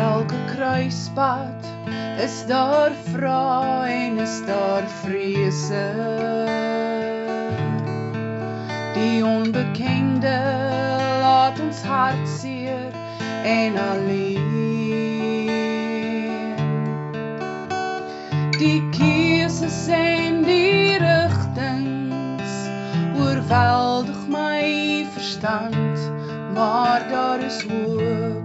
elke kruispad is daar vrae en is daar vrese. Die onbekende laat ons hartseer en alleen. Die keuses en die rigtings oorweldig my verstand, maar daar is hoop.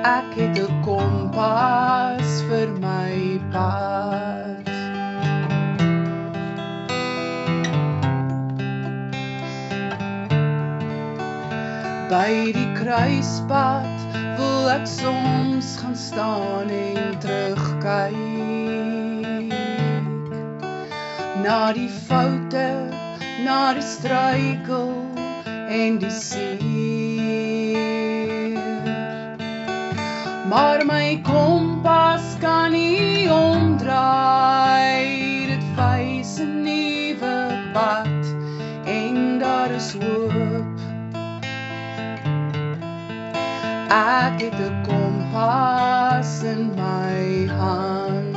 Ek het 'n kompas vir my pad. By die kruispad wil ek soms gaan staan en terugkyk na die foute, na die struikel en die seer. Maar my kompas kan nie omdraai, dit wys 'n nuwe pad en daar is hoop. Ek het 'n kompas in my hand.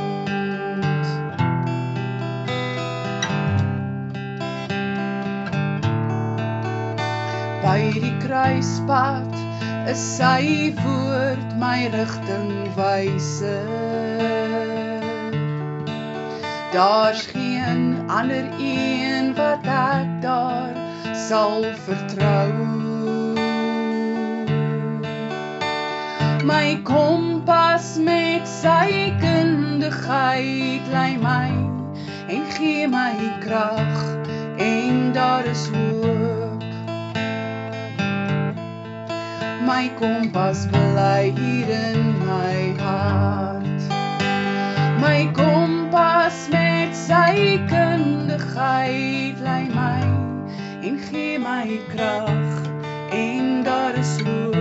By die kruispad is sy woord my rigtingwyser. Daar's geen ander een wat ek daar sal vertrou. My kompas met sy kundigheid lei my en gee my krag en daar is hoop. My kompas bly hier in my hart. My kompas met sy kundigheid lei my en gee my krag en daar is hoop.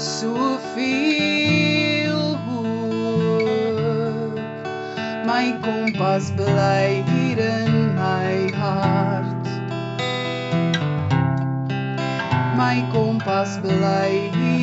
Soveel hoop. My kompas bly hier in my hart. My kompas bly hier